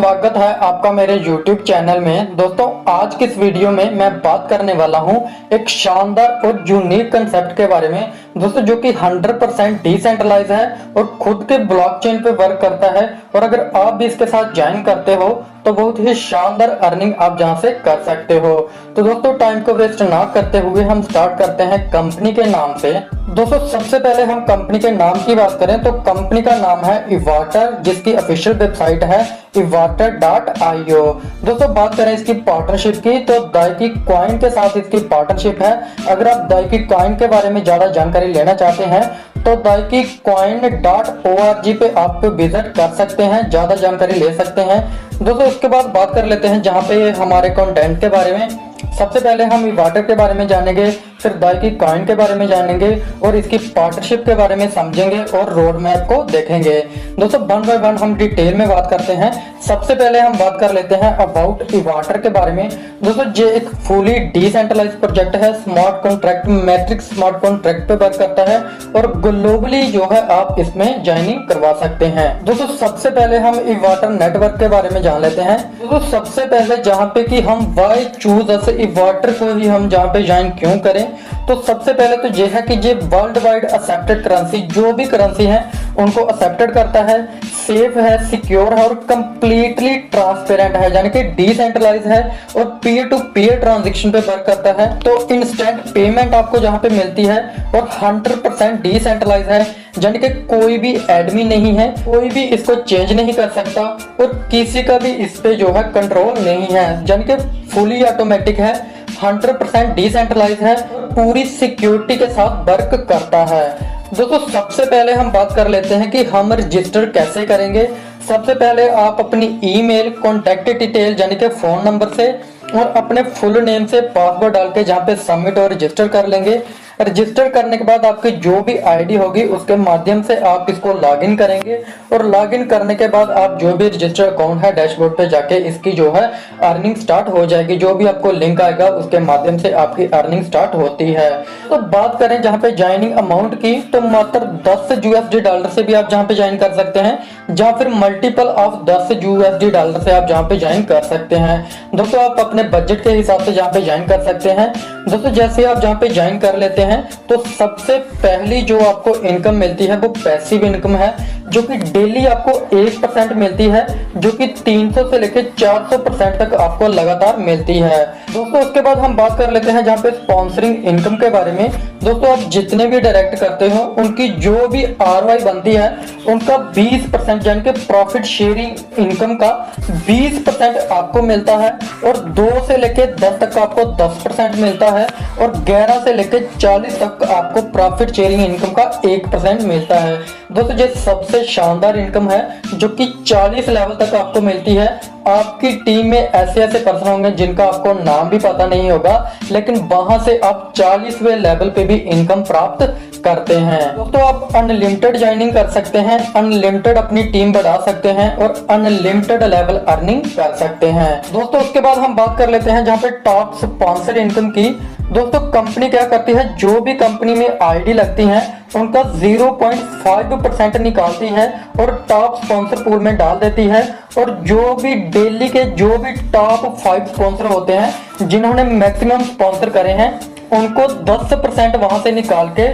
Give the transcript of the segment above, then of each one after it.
स्वागत है आपका मेरे YouTube चैनल में। दोस्तों आज की इस वीडियो में मैं बात करने वाला हूं एक शानदार और यूनिक कंसेप्ट के बारे में दोस्तों, जो कि 100% डिसेंट्रलाइज है और खुद के ब्लॉकचेन पे वर्क करता है। और अगर आप भी इसके साथ ज्वाइन करते हो तो बहुत ही शानदार अर्निंग आप जहां से कर सकते हो। तो दोस्तों टाइम को वेस्ट ना करते हुए हम स्टार्ट करते हैं कंपनी के नाम से। दोस्तों सबसे पहले हम कंपनी के नाम की बात करें तो कंपनी का नाम है इवाटर, जिसकी ऑफिशियल वेबसाइट है ivater.io। दोस्तों बात करें इसकी पार्टनरशिप की तो दाइकी कॉइन के साथ इसकी पार्टनरशिप है। अगर आप दाइकी कॉइन के बारे में ज्यादा जानकारी लेना चाहते हैं तो दाइकी coin.org पे आप विजिट कर सकते हैं, ज्यादा जानकारी ले सकते हैं। दोस्तों उसके बाद बात कर लेते हैं जहां पे हमारे कंटेंट के बारे में। सबसे पहले हम इवाटर के बारे में जानेंगे, फिर दाइकी कॉइन के बारे में जानेंगे और इसकी पार्टनरशिप के बारे में समझेंगे और रोड मैप को देखेंगे। दोस्तों वन बाय वन हम डिटेल में बात करते हैं। सबसे पहले हम बात कर लेते हैं अबाउट इवाटर के बारे में। दोस्तों ये एक फुली डिसेंट्रलाइज्ड प्रोजेक्ट है, smart contract matrix smart contract पे वर्क करता है और ग्लोबली जो है आप इसमें ज्वाइनिंग करवा सकते हैं। दोस्तों सबसे पहले हम इवाटर नेटवर्क के बारे में जान लेते हैं। दोस्तों सबसे पहले जहाँ पे कि हम वाई चूज अस इवाटर को ही हम जहाँ पे ज्वाइन क्यों करें, तो सबसे पहले तो ये है कि ये वर्ल्ड वाइड एक्सेप्टेड करेंसी, जो भी करेंसी है उनको एक्सेप्टेड करता है, सेफ है, सिक्योर है और कंप्लीटली ट्रांसपेरेंट है, यानी कि डिसेंट्रलाइज है और पीयर टू पीयर ट्रांजैक्शन पे वर्क करता है। तो इंस्टेंट पेमेंट आपको जहां पे मिलती है और 100% डिसेंट्रलाइज है, यानी कि कोई भी एडमिन नहीं है, कोई भी इसको चेंज नहीं कर सकता और किसी का भी इस पे जो है कंट्रोल नहीं है, यानी कि फुली ऑटोमेटिक है, 100% डिसेंट्रलाइज है, पूरी सिक्योरिटी के साथ वर्क करता है। दोस्तों सबसे पहले हम बात कर लेते हैं कि हम रजिस्टर कैसे करेंगे। सबसे पहले आप अपनी ईमेल, कॉन्टैक्ट डिटेल यानी कि फोन नंबर से और अपने फुल नेम से पासवर्ड डाल के जहाँ पे सबमिट और रजिस्टर कर लेंगे। रजिस्टर करने के बाद आपकी जो भी आईडी होगी उसके माध्यम से आप इसको लॉगिन करेंगे और लॉगिन करने के बाद आप जो भी रजिस्टर अकाउंट है डैशबोर्ड पे जाके इसकी जो है अर्निंग स्टार्ट हो जाएगी। जो भी आपको लिंक आएगा उसके माध्यम से आपकी अर्निंग स्टार्ट होती है। तो बात करें जहाँ पे ज्वाइनिंग अमाउंट की तो मात्र 10 यूएसडी डॉलर से भी आप जहाँ पे ज्वाइन कर सकते हैं, या फिर मल्टीपल ऑफ 10 यूएसडी डॉलर से आप जहाँ पे ज्वाइन कर सकते हैं। दोस्तों आप अपने बजट के हिसाब से जहाँ पे ज्वाइन कर सकते हैं। दोस्तों जैसे आप जहाँ पे ज्वाइन कर लेते हैं तो सबसे पहली जो आपको इनकम मिलती है वो पैसिव इनकम है, जो कि डेली आपको 1% मिलती है, जो कि 300 से लेकर 400% तक आपको लगातार मिलती है। दोस्तों उसके बाद हम बात कर लेते हैं जहाँ पे स्पॉन्सरिंग इनकम के बारे में। दोस्तों आप जितने भी डायरेक्ट करते हो उनकी जो भी आरओआई बनती है उनका 20% यानी कि प्रॉफिट शेयरिंग इनकम का 20% आपको मिलता है और 2 से लेकर 10 तक आपको 10% मिलता है और 11 से लेकर 40 तक आपको प्रॉफिट शेयरिंग इनकम का 1% मिलता है। दोस्तों ये सबसे शानदार इनकम है जो कि 40 लेवल तक आपको मिलती है। आपकी टीम में ऐसे ऐसे पर्सन होंगे जिनका आपको नाम भी पता नहीं होगा, लेकिन वहां से आप 40वें लेवल पे भी इनकम प्राप्त करते हैं। दोस्तों आप अनलिमिटेड ज्वाइनिंग कर सकते हैं, अनलिमिटेड अपनी टीम बढ़ा सकते हैं और अनलिमिटेड लेवल अर्निंग कर सकते हैं। दोस्तों उसके बाद हम बात कर लेते हैं जहाँ पे टॉप स्पॉन्सर इनकम की। दोस्तों कंपनी क्या करती है, जो भी कंपनी में आईडी लगती है उनका 0.5% निकालती है और टॉप स्पॉन्सर पूल में डाल देती है और जो भी डेली के जो भी टॉप 5 स्पॉन्सर होते हैं जिन्होंने मैक्सिमम स्पॉन्सर करे हैं उनको 10% वहां से निकाल के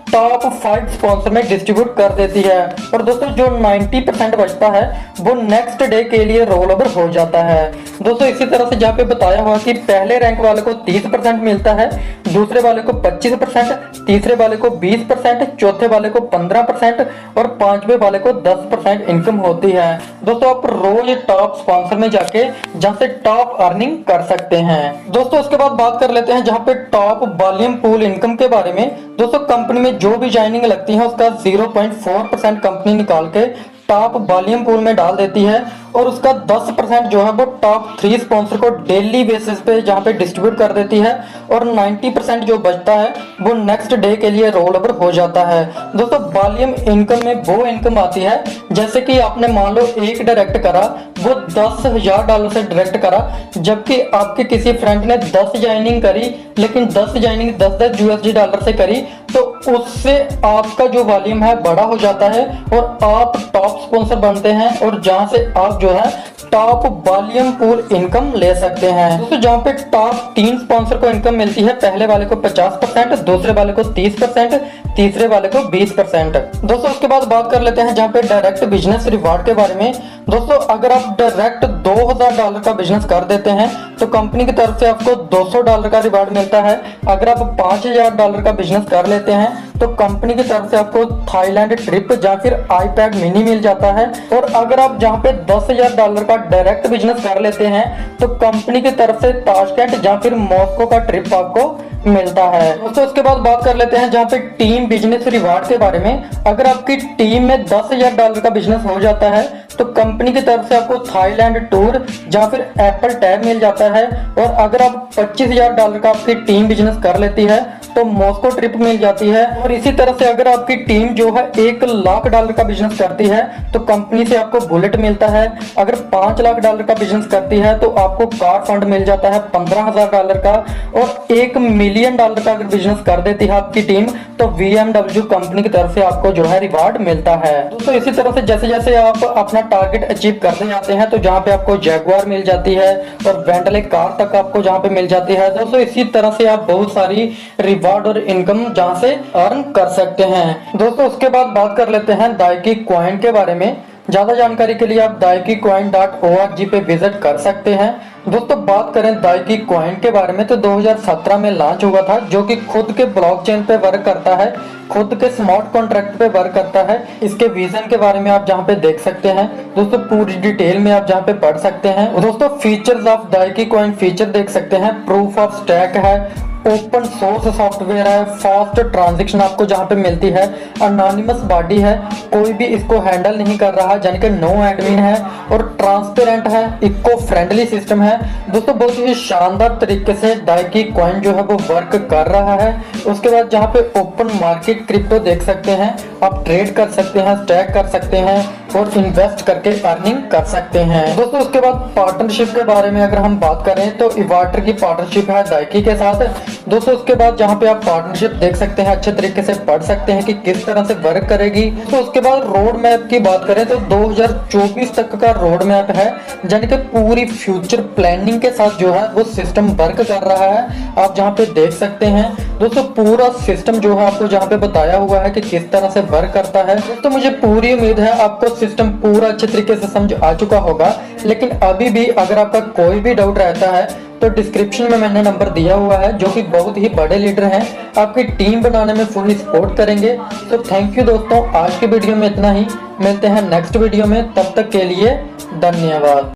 टॉप 5 स्पॉन्सर में डिस्ट्रीब्यूट कर देती है। और दोस्तों जो 90% बचता है वो नेक्स्ट डे के लिए रोल ओवर हो जाता है। दोस्तों इसी तरह से जहाँ पे बताया हुआ कि पहले रैंक वाले को 30% मिलता है, दूसरे वाले को 25%, तीसरे वाले को 20%, चौथे वाले को 15% और 5वें वाले को 10% इनकम होती है। दोस्तों आप रोज टॉप स्पॉन्सर में जाके जहाँ से टॉप अर्निंग कर सकते हैं। दोस्तों उसके बाद बात कर लेते हैं जहाँ पे टॉप वॉल्यूम पूल इनकम के बारे में। दोस्तों कंपनी में जो भी ज्वाइनिंग लगती है उसका 0.4% कंपनी निकाल के टॉप वॉल्यूम पूल में डाल देती है और उसका 10% जो है वो टॉप 3 स्पॉन्सर को डेली बेसिस पे जहाँ पे डिस्ट्रीब्यूट कर देती है और 90% जो बचता है वो नेक्स्ट डे के लिए रोल ओवर हो जाता है। दोस्तों वॉल्यूम इनकम में वो इनकम आती है जैसे कि आपने मान लो एक डायरेक्ट करा, वो $10,000 से डायरेक्ट करा, जबकि आपके किसी फ्रेंड ने 10 ज्वाइनिंग करी लेकिन 10 ज्वाइनिंग 10 यूएसडी डॉलर से करी, तो उससे आपका जो वॉल्यूम है बड़ा हो जाता है और आप टॉप स्पॉन्सर बनते हैं और जहां से आप जो है टॉप वॉल्यूम पूल इनकम ले सकते हैं। दोस्तों जहाँ पे टॉप 3 स्पॉन्सर को इनकम मिलती है, पहले वाले को 50%, दूसरे वाले को 30%, तीसरे वाले को 20%। दोस्तों उसके बाद बात कर लेते हैं जहाँ पे डायरेक्ट बिजनेस रिवार्ड के बारे में। दोस्तों अगर आप डायरेक्ट $2000 का बिजनेस कर देते हैं तो कंपनी की तरफ से आपको $200 का रिवार्ड मिलता है। अगर आप $5000 का बिजनेस कर लेते हैं तो कंपनी की तरफ से आपको थाईलैंड ट्रिप या फिर आईपैड मिनी मिल जाता है। और अगर आप जहाँ पे $10,000 का डायरेक्ट बिजनेस कर लेते हैं तो कंपनी की तरफ से ताशकंद या फिर मॉस्को का ट्रिप आपको मिलता है। दोस्तों उसके बाद बात कर लेते हैं जहाँ पे टीम बिजनेस रिवार्ड के बारे में। अगर आपकी टीम में $10,000 का बिजनेस हो जाता है तो कंपनी की तरफ से आपको थाईलैंड टूर या फिर एप्पल टैब मिल जाता है। और अगर आप $25,000 का आपकी टीम बिजनेस कर लेती है तो मॉस्को ट्रिप मिल जाती है। और इसी तरह से अगर आपकी टीम जो है $1,00,000 का बिजनेस करती है तो कंपनी से आपको बुलेट मिलता है। अगर $5,00,000 का बिजनेस करती है तो आपको कार फंड मिल जाता है $15,000 का। और $1 मिलियन का अगर बिजनेस कर देती है आपकी टीम तो BMW कंपनी की तरफ से आपको जो है रिवार्ड मिलता है। दोस्तों इसी तरह से जैसे जैसे आप अपना टारगेट अचीव करते जाते हैं तो जहाँ पे आपको जैगुआर मिल जाती है और बेंटले कार तक आपको जहाँ पे मिल जाती है। दोस्तों इसी तरह से आप बहुत सारी रिवार्ड और इनकम जहाँ से अर्न कर सकते हैं। दोस्तों उसके बाद बात कर लेते हैं दायकी कॉइन के बारे में। ज्यादा जानकारी के लिए आप daikicoin.org पे विजिट कर सकते हैं। दोस्तों बात करें दायकी कॉइन के बारे में तो 2017 में लॉन्च हुआ था, जो कि खुद के ब्लॉकचेन पे वर्क करता है, खुद के स्मार्ट कॉन्ट्रैक्ट पे वर्क करता है। इसके विजन के बारे में आप जहाँ पे देख सकते हैं दोस्तों, पूरी डिटेल में आप जहाँ पे पढ़ सकते हैं। दोस्तों फीचर्स ऑफ दायकी कॉइन फीचर देख सकते हैं, प्रूफ ऑफ स्टैक है, ओपन सोर्स सॉफ्टवेयर है, फास्ट ट्रांजैक्शन आपको जहाँ पे मिलती है, अनोनिमस बॉडी है, कोई भी इसको हैंडल नहीं कर रहा यानी कि नो एडमिन है, और ट्रांसपेरेंट है, इको फ्रेंडली सिस्टम है। दोस्तों बहुत ही शानदार तरीके से दायकी कॉइन जो है वो वर्क कर रहा है। उसके बाद जहाँ पे ओपन मार्केट क्रिप्टो देख सकते हैं, आप ट्रेड कर सकते हैं, स्टैक कर सकते हैं और इन्वेस्ट करके अर्निंग कर सकते हैं। दोस्तों उसके बाद पार्टनरशिप के बारे में अगर हम बात करें तो इवाटर की पार्टनरशिप है दायकी के साथ। दोस्तों उसके बाद जहाँ पे आप पार्टनरशिप देख सकते हैं, अच्छे तरीके से पढ़ सकते हैं कि किस तरह से वर्क करेगी। तो उसके बाद रोड मैप की बात करें तो 2024 तक का रोड मैप है, यानी कि पूरी फ्यूचर प्लानिंग के साथ जो है वो सिस्टम वर्क कर रहा है। आप जहाँ पे देख सकते हैं दोस्तों पूरा सिस्टम जो है आपको जहाँ पे बताया हुआ है कि किस तरह से वर्क करता है। दोस्तों मुझे पूरी उम्मीद है आपको सिस्टम पूरा अच्छे तरीके से समझ आ चुका होगा, लेकिन अभी भी अगर आपका कोई भी डाउट रहता है तो डिस्क्रिप्शन में मैंने नंबर दिया हुआ है, जो कि बहुत ही बड़े लीडर हैं, आपकी टीम बनाने में फुल सपोर्ट करेंगे। तो थैंक यू दोस्तों, आज के वीडियो में इतना ही, मिलते हैं नेक्स्ट वीडियो में, तब तक के लिए धन्यवाद।